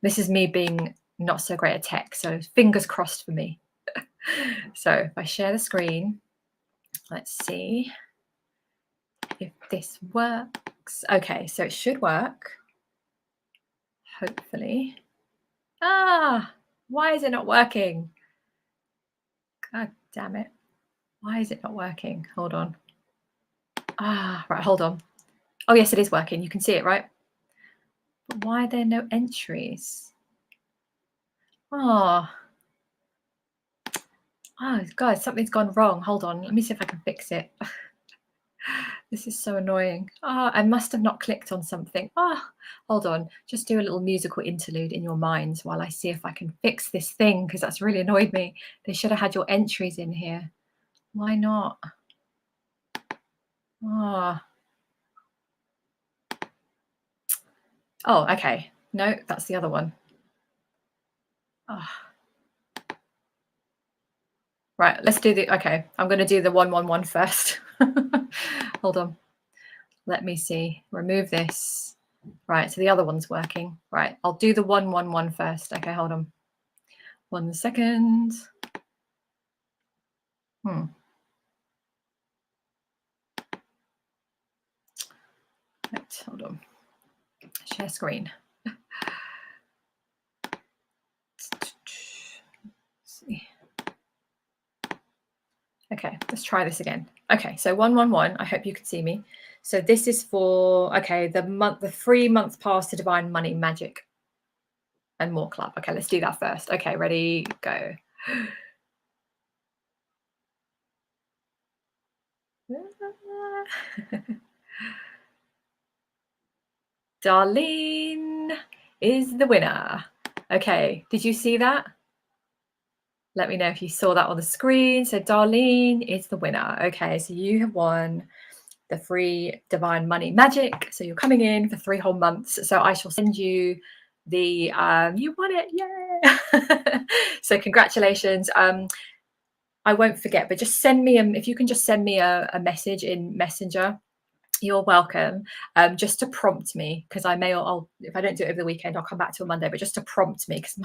This is me being not so great at tech, so fingers crossed for me. So if I share the screen, let's see if this works. Okay, so it should work, hopefully. Why is it not working? God damn it. Why is it not working? Hold on. Right, hold on. Oh, yes, it is working. You can see it, right? But why are there no entries? Oh, guys, something's gone wrong. Hold on. Let me see if I can fix it. This is so annoying. I must have not clicked on something. Hold on. Just do a little musical interlude in your minds while I see if I can fix this thing, because that's really annoyed me. They should have had your entries in here. Why not? Oh, okay. No, that's the other one. Right, let's do okay, I'm going to do the 111 first. Hold on. Let me see. Remove this. Right, so the other one's working. Right, I'll do the 111 first. Okay, hold on. 1 second. Right, hold on. Share screen. See. Okay, let's try this again. Okay, so 111. I hope you can see me. So this is for the 3-month pass to Divine Money Magic and More Club. Okay, let's do that first. Okay, ready, go. Darlene is the winner. Okay, did you see that? Let me know if you saw that on the screen. So Darlene is the winner. Okay, so you have won the free Divine Money Magic. So you're coming in for 3 whole months. So I shall send you the you won it, yeah. So congratulations. I won't forget, but just send me if you can just send me a message in Messenger. You're welcome. Just to prompt me, because I may, I'll if I don't do it over the weekend, I'll come back to a Monday, but just to prompt me, because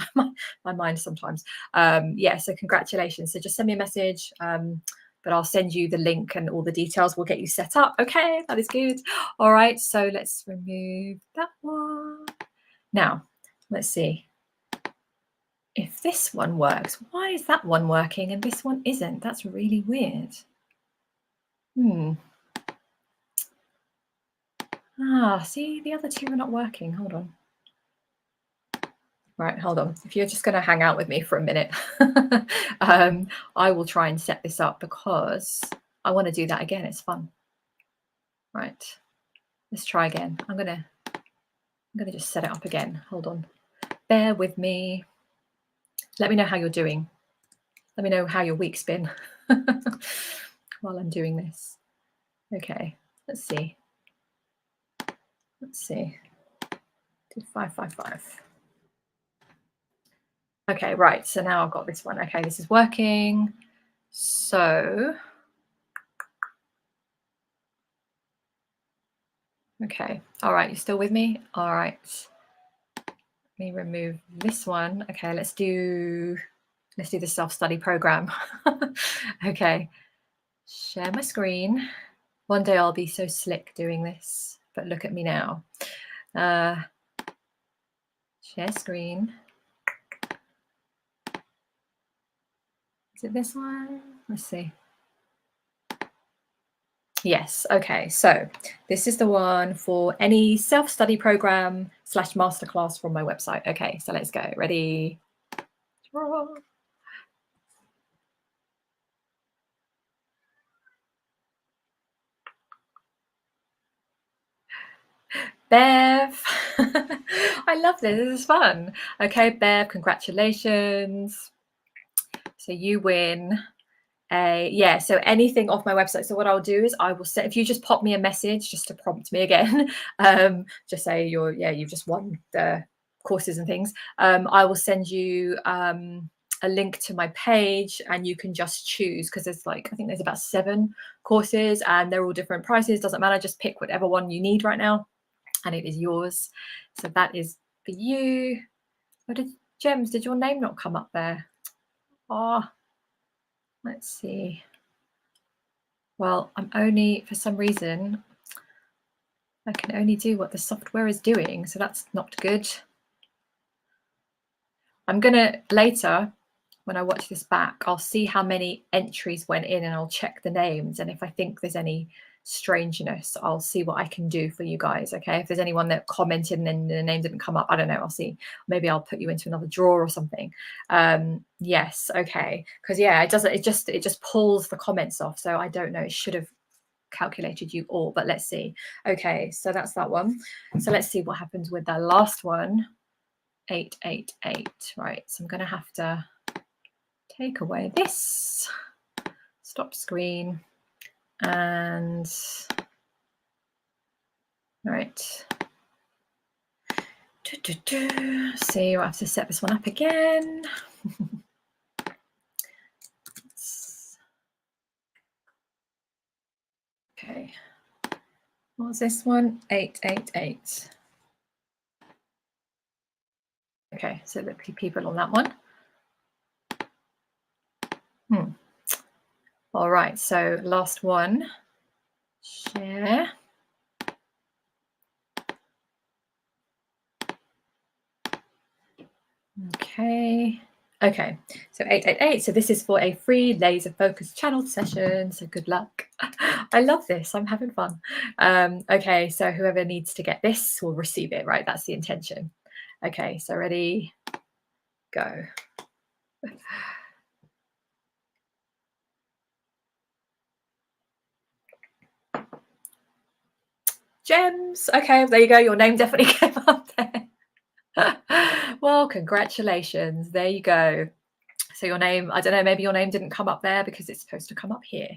my mind sometimes. Yeah, so congratulations. So just send me a message, but I'll send you the link and all the details. We'll get you set up. Okay, that is good. All right, so let's remove that one. Now, let's see if this one works. Why is that one working and this one isn't? That's really weird. See, the other two are not working. Hold on. Right, hold on. If you're just going to hang out with me for a minute, I will try and set this up because I want to do that again. It's fun. Right, let's try again. I'm gonna just set it up again. Hold on. Bear with me. Let me know how you're doing. Let me know how your week's been while I'm doing this. Okay, let's see. Let's see. 555. Okay, right. So now I've got this one. Okay, this is working. So, okay. All right, you still with me? All right. Let me remove this one. Okay, let's do the self-study program. Okay. Share my screen. One day I'll be so slick doing this, but look at me now. Share screen. Is it this one? Let's see. Yes. Okay. So this is the one for any self-study program / masterclass from my website. Okay. So let's go. Ready? Bev. I love this. This is fun. Okay, Bev, congratulations. So you win so anything off my website. So what I'll do is I will say, if you just pop me a message just to prompt me again, just say you've just won the courses and things. I will send you a link to my page and you can just choose, because there's I think there's about 7 courses and they're all different prices. Doesn't matter, just pick whatever one you need right now and it is yours. So that is for you. Gems, did your name not come up there? Let's see. Well, for some reason, I can only do what the software is doing, so that's not good. I'm gonna later, when I watch this back, I'll see how many entries went in and I'll check the names. And if I think there's any strangeness, I'll see what I can do for you guys. Okay, if there's anyone that commented and then the name didn't come up, I don't know, I'll see. Maybe I'll put you into another draw or something. Yes, okay, because yeah, it just pulls the comments off, so I don't know, it should have calculated you all, but let's see. Okay, so that's that one. So let's see what happens with the last one. 888. Right, so I'm going to have to take away this, stop screen, and right. See, I'll have to set this one up again. Okay, what's this one? 888. Okay, so the people on that one. All right, so last one. Share. Okay, so 888. So this is for a free laser focus channel session. So good luck. I love this. I'm having fun. Okay, so whoever needs to get this will receive it, right? That's the intention. Okay, so ready, go. Gems. Okay, there you go. Your name definitely came up there. Well, congratulations. There you go. So your name, I don't know, maybe your name didn't come up there because it's supposed to come up here.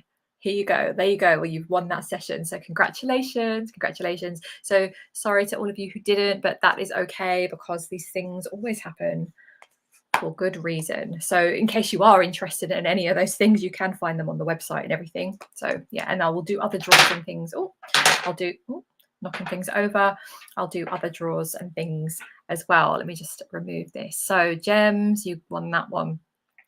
Here you go. There you go. Well, you've won that session. So congratulations. Congratulations. So sorry to all of you who didn't, but that is okay, because these things always happen for good reason. So in case you are interested in any of those things, you can find them on the website and everything. So yeah, and I will do other draws and things. Knocking things over. I'll do other draws and things as well. Let me just remove this. So gems, you won that one.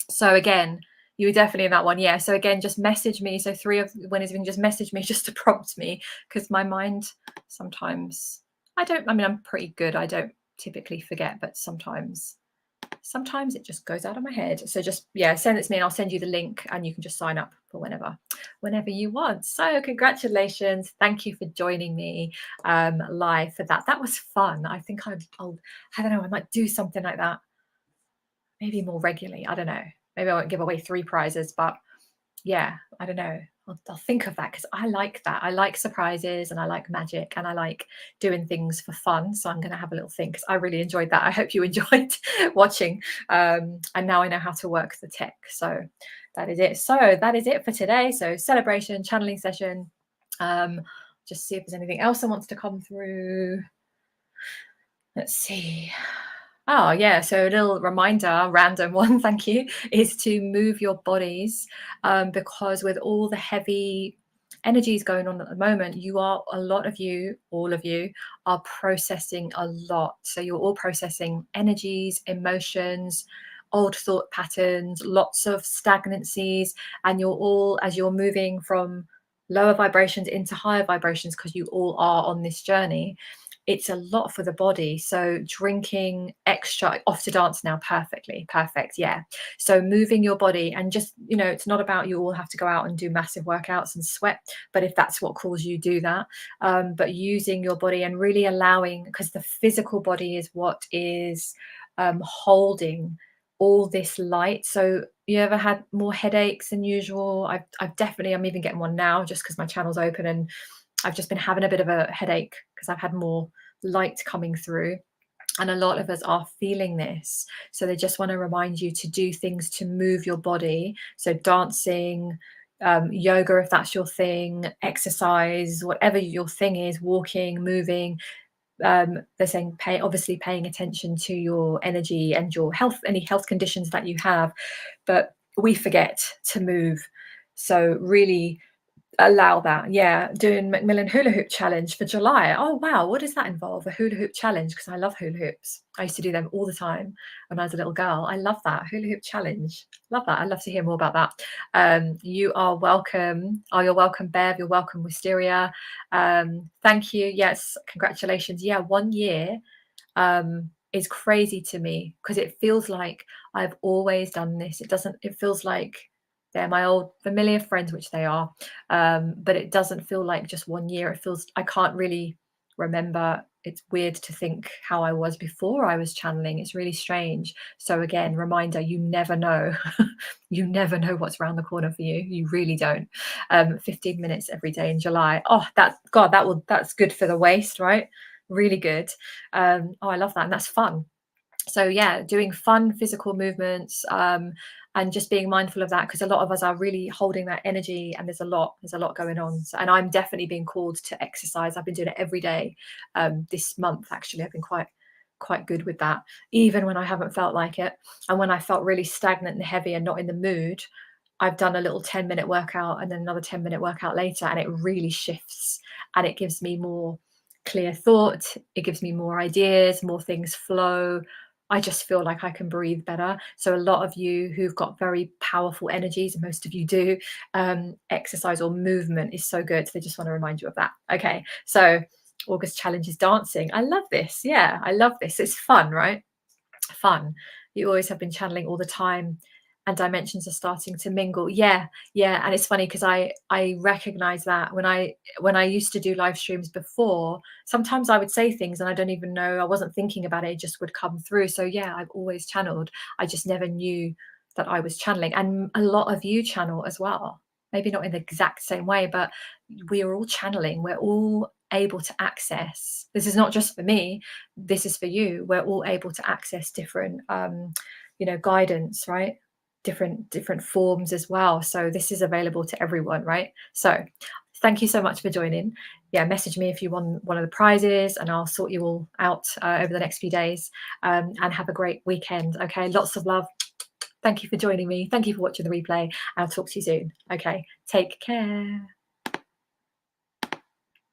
So again, you were definitely in that one. Yeah. So again, just message me. So 3 of the winners can just message me just to prompt me, because my mind sometimes, I'm pretty good. I don't typically forget, but sometimes it just goes out of my head. So just, yeah, send it to me and I'll send you the link, and you can just sign up for whenever you want. So congratulations. Thank you for joining me live for that. That was fun. I think I don't know, I might do something like that maybe more regularly. I don't know. Maybe I won't give away 3 prizes, but yeah, I don't know. I'll think of that, because I like that. I like surprises and I like magic and I like doing things for fun. So I'm going to have a little think, because I really enjoyed that. I hope you enjoyed watching. And now I know how to work the tech. So that is it. So that is it for today. So celebration, channeling session. Just see if there's anything else that wants to come through. Let's see. Oh, yeah. So a little reminder, random one, thank you, is to move your bodies, because with all the heavy energies going on at the moment, all of you are processing a lot. So you're all processing energies, emotions, old thought patterns, lots of stagnancies, and you're all, as you're moving from lower vibrations into higher vibrations, because you all are on this journey, it's a lot for the body. So drinking extra, off to dance now, perfect. Yeah. So moving your body, and just, it's not about you all have to go out and do massive workouts and sweat, but if that's what calls you, do that. But using your body and really allowing, because the physical body is what is holding all this light. So you ever had more headaches than usual? I've definitely, I'm even getting one now, just because my channel's open, and I've just been having a bit of a headache because I've had more light coming through. And a lot of us are feeling this. So they just want to remind you to do things to move your body. So dancing, yoga, if that's your thing, exercise, whatever your thing is, walking, moving. They're saying obviously paying attention to your energy and your health, any health conditions that you have. But we forget to move. So really allow that. Yeah, doing Macmillan hula hoop challenge for July. Oh wow, what does that involve? A hula hoop challenge? Because I love hula hoops. I used to do them all the time when I was a little girl. I love that hula hoop challenge. Love that. I'd love to hear more about that. You are welcome. Oh, you're welcome, Bev. You're welcome, Wisteria. Thank you. Yes, congratulations. Yeah, 1 year is crazy to me, because it feels like I've always done this. It feels like they're my old familiar friends, which they are, but it doesn't feel like just 1 year. It feels, I can't really remember. It's weird to think how I was before I was channeling. It's really strange. So again, reminder, you never know. You never know what's around the corner for you. You really don't. 15 minutes every day in July. Oh, that's good for the waist, right? Really good. Oh, I love that. And that's fun. So yeah, doing fun physical movements, and just being mindful of that, because a lot of us are really holding that energy, and there's a lot going on. So, and I'm definitely being called to exercise. I've been doing it every day this month. Actually, I've been quite good with that, even when I haven't felt like it. And when I felt really stagnant and heavy and not in the mood, I've done a little 10-minute workout and then another 10-minute workout later, and it really shifts, and it gives me more clear thought. It gives me more ideas, more things flow. I just feel like I can breathe better. So a lot of you who've got very powerful energies, and most of you do, exercise or movement is so good. So they just want to remind you of that. Okay, so August challenge is dancing. I love this. Yeah, I love this. It's fun, right? Fun. You always have been channeling all the time, and dimensions are starting to mingle. Yeah. And it's funny, because I recognize that when I used to do live streams before, sometimes I would say things and I don't even know, I wasn't thinking about it, it just would come through. So yeah, I've always channeled. I just never knew that I was channeling. And a lot of you channel as well, maybe not in the exact same way, but we are all channeling. We're all able to access, this is not just for me, this is for you, we're all able to access different guidance, right? different forms as well. So this is available to everyone, right? So thank you so much for joining. Yeah, message me if you want one of the prizes, and I'll sort you all out over the next few days. And have a great weekend. Okay, lots of love. Thank you for joining me. Thank you for watching the replay. I'll talk to you soon. Okay, take care.